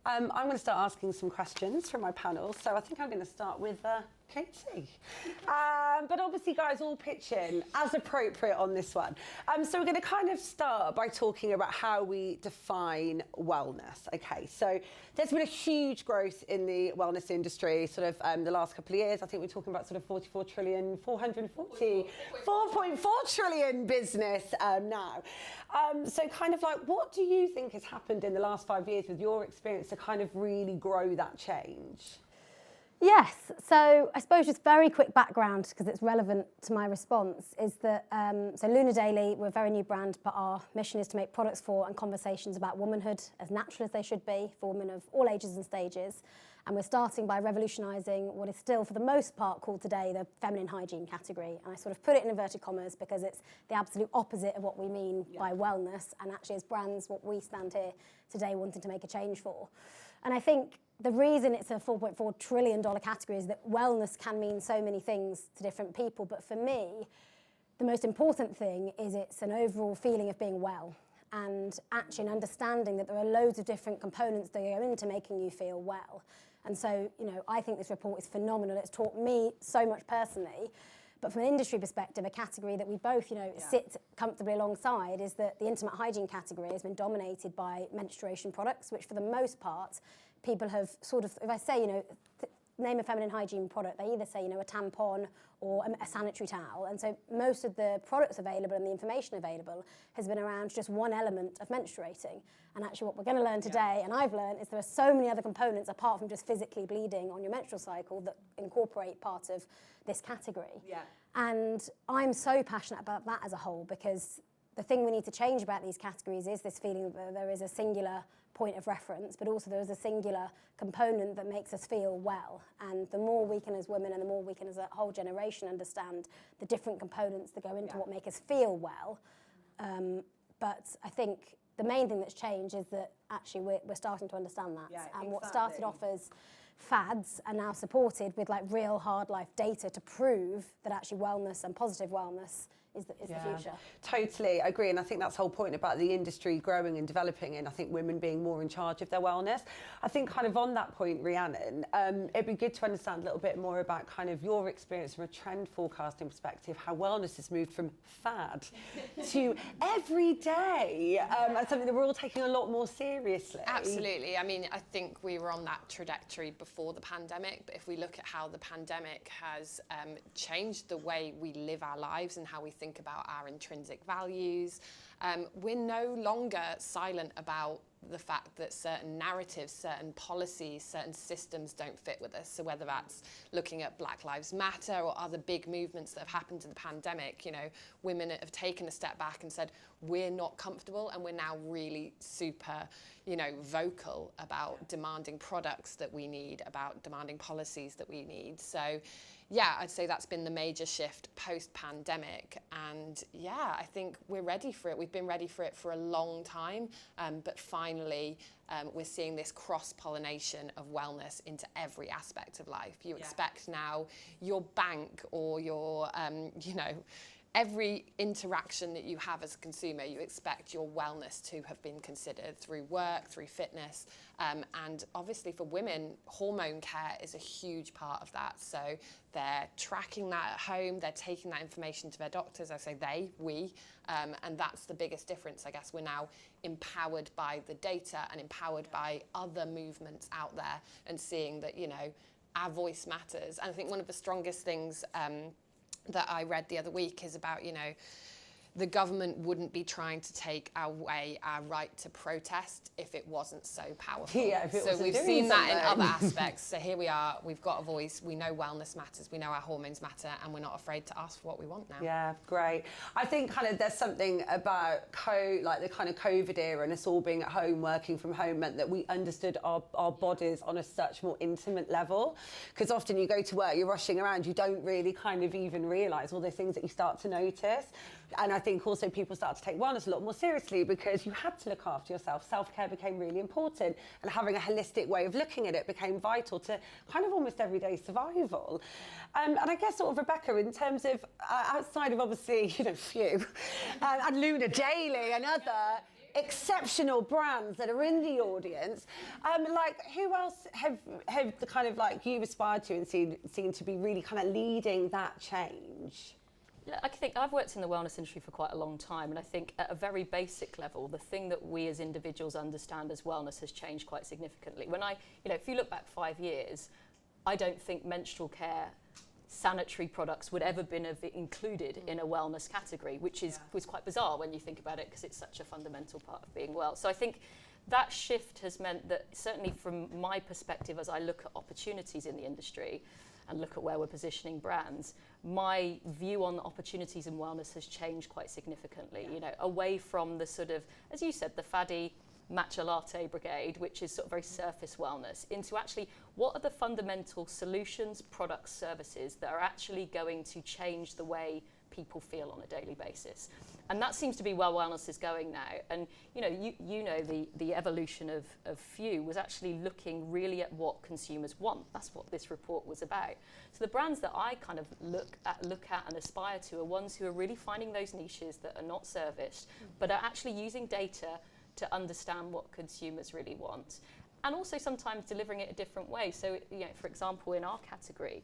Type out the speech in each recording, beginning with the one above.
I'm going to start asking some questions from my panel. So I think I'm going to start with Katie. But obviously, guys, all pitch in as appropriate on this one. So we're going to kind of start by talking about how we define wellness. Okay, so there's been a huge growth in the wellness industry sort of the last couple of years. I think we're talking about sort of 4.4 trillion business now. So kind of like, what do you think has happened in the last 5 years with your experience to kind of really grow that change? Yes, so I suppose just very quick background because it's relevant to my response is that, so Luna Daily, we're a very new brand, but our mission is to make products for and conversations about womanhood as natural as they should be for women of all ages and stages. And we're starting by revolutionising what is still, for the most part, called today the feminine hygiene category. And I sort of put it in inverted commas because it's the absolute opposite of what we mean by wellness. And actually, as brands, what we stand here today wanting to make a change for. And I think the reason it's a $4.4 trillion category is that wellness can mean so many things to different people. But for me, the most important thing is it's an overall feeling of being well and actually an understanding that there are loads of different components that go into making you feel well. And so, you know, I think this report is phenomenal. It's taught me so much personally. But from an industry perspective, a category that we both, you know, sit comfortably alongside is that the intimate hygiene category has been dominated by menstruation products, which for the most part, people have sort of, if I say, you know, name a feminine hygiene product, they either say, you know, a tampon or a sanitary towel. And so most of the products available and the information available has been around just one element of menstruating. And actually what we're going to learn today, and I've learned, is there are so many other components apart from just physically bleeding on your menstrual cycle that incorporate part of this category. Yeah. And I'm so passionate about that as a whole because the thing we need to change about these categories is this feeling that there is a singular point of reference, but also there is a singular component that makes us feel well. And the more we can as women and the more we can as a whole generation understand the different components that go into what make us feel well. But I think the main thing that's changed is that actually we're starting to understand that. Yeah, and what started off as fads are now supported with like real hard life data to prove that actually wellness and positive wellness is the future. Totally agree, and I think that's the whole point about the industry growing and developing, and I think women being more in charge of their wellness. I think kind of on that point, Rhiannon, it'd be good to understand a little bit more about kind of your experience from a trend forecasting perspective, how wellness has moved from fad to every day, and something that we're all taking a lot more seriously. Absolutely. I mean, I think we were on that trajectory before the pandemic, but if we look at how the pandemic has changed the way we live our lives and how we think about our intrinsic values, we're no longer silent about the fact that certain narratives, certain policies, certain systems don't fit with us. So whether that's looking at Black Lives Matter or other big movements that have happened in the pandemic, you know, women have taken a step back and said, we're not comfortable, and we're now really super, you know, vocal about demanding products that we need, about demanding policies that we need. So yeah, I'd say that's been the major shift post-pandemic. And yeah, I think we're ready for it. We've been ready for it for a long time, but finally we're seeing this cross-pollination of wellness into every aspect of life. You expect now your bank or your, you know, every interaction that you have as a consumer, you expect your wellness to have been considered through work, through fitness, and obviously for women, hormone care is a huge part of that. So they're tracking that at home, they're taking that information to their doctors. I say they, we, and that's the biggest difference. I guess we're now empowered by the data and empowered by other movements out there and seeing that, you know, our voice matters. And I think one of the strongest things that I read the other week is about, you know, the government wouldn't be trying to take away our right to protest if it wasn't so powerful. Yeah, if it so we've seen that in other aspects. So here we are, we've got a voice, we know wellness matters, we know our hormones matter, and we're not afraid to ask for what we want now. Yeah, great. I think kind of there's something about like the kind of COVID era and us all being at home, working from home, meant that we understood our bodies on a such more intimate level. Because often you go to work, you're rushing around, you don't really kind of even realise all the things that you start to notice. And I think also people start to take wellness a lot more seriously because you had to look after yourself. Self-care became really important, and having a holistic way of looking at it became vital to kind of almost everyday survival. And I guess sort of Rebekah, in terms of outside of obviously, you know, FEWE and Luna Daily and other, exceptional brands that are in the audience. Like, who else have the kind of like you aspired to and seen to be really kind of leading that change? I think I've worked in the wellness industry for quite a long time, and I think at a very basic level, the thing that we as individuals understand as wellness has changed quite significantly. When if you look back 5 years, I don't think menstrual care, sanitary products would ever been included in a wellness category, which was quite bizarre when you think about it, because it's such a fundamental part of being well. So I think that shift has meant that, certainly from my perspective, as I look at opportunities in the industry and look at where we're positioning brands, my view on the opportunities in wellness has changed quite significantly, away from the sort of, as you said, the faddy matcha latte brigade, which is sort of very surface wellness, into actually what are the fundamental solutions, products, services that are actually going to change the way people feel on a daily basis. And that seems to be where wellness is going now. And the evolution of FEWE was actually looking really at what consumers want. That's what this report was about. So the brands that I kind of look at and aspire to are ones who are really finding those niches that are not serviced, but are actually using data to understand what consumers really want. And also sometimes delivering it a different way. So, for example, in our category,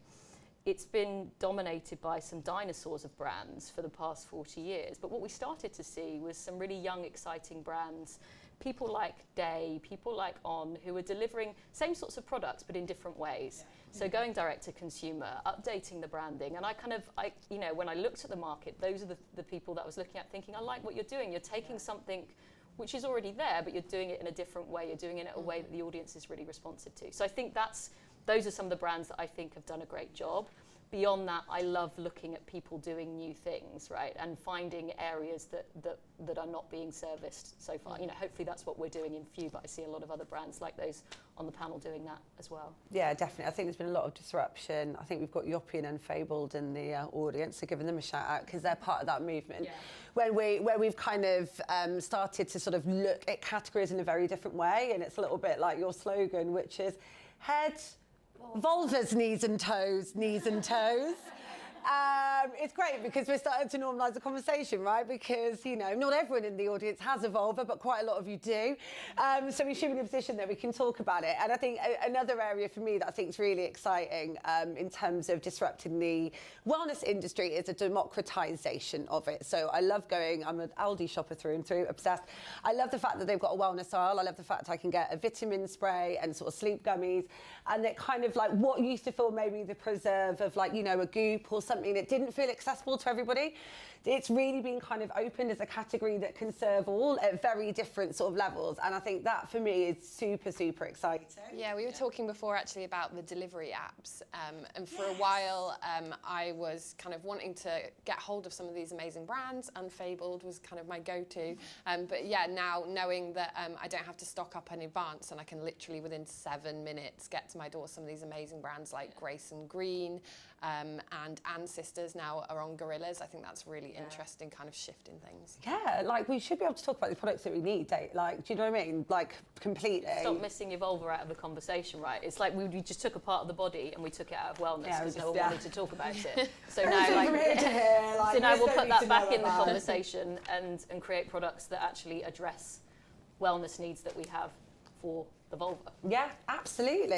it's been dominated by some dinosaurs of brands for the past 40 years. But what we started to see was some really young, exciting brands, people like Day, people like On, who are delivering same sorts of products, but in different ways. Yeah. So going direct to consumer, updating the branding. And when I looked at the market, those are the people that I was looking at thinking, I like what you're doing. You're taking something which is already there, but you're doing it in a different way. You're doing it in a way that the audience is really responsive to. So I think those are some of the brands that I think have done a great job. Beyond that, I love looking at people doing new things, right? And finding areas that are not being serviced so far. Hopefully that's what we're doing in FEWE, but I see a lot of other brands like those on the panel doing that as well. Yeah, definitely. I think there's been a lot of disruption. I think we've got Yoppie and Fabled in the audience, so giving them a shout out because they're part of that movement. Yeah. Where we've kind of started to sort of look at categories in a very different way, and it's a little bit like your slogan, which is head, vulvas, knees and toes, knees and toes. It's great because we're starting to normalise the conversation, right? Because, not everyone in the audience has a vulva, but quite a lot of you do. So we should be in a position that we can talk about it. And I think another area for me that I think is really exciting in terms of disrupting the wellness industry is a democratisation of it. So I love I'm an Aldi shopper through and through, obsessed. I love the fact that they've got a wellness aisle. I love the fact I can get a vitamin spray and sort of sleep gummies. And that kind of like what used to feel maybe the preserve of a goop or something that didn't feel accessible to everybody. It's really been kind of opened as a category that can serve all at very different sort of levels. And I think that for me is super, super exciting. Yeah, we were talking before actually about the delivery apps. And for a while, I was kind of wanting to get hold of some of these amazing brands, and Fabled was kind of my go-to. But yeah, now knowing that I don't have to stock up in advance and I can literally within 7 minutes get to my door some of these amazing brands like Grace and Green, and Sisters now are on Gorillas. I think that's really interesting kind of shift in things. Yeah, like we should be able to talk about the products that we need, like, do you know what I mean? Like, completely. Stop missing your vulva out of the conversation, right? It's like we just took a part of the body and we took it out of wellness because no one wanted to talk about it. So now, so now we'll put that back in the conversation and create products that actually address wellness needs that we have for the vulva. Yeah, absolutely.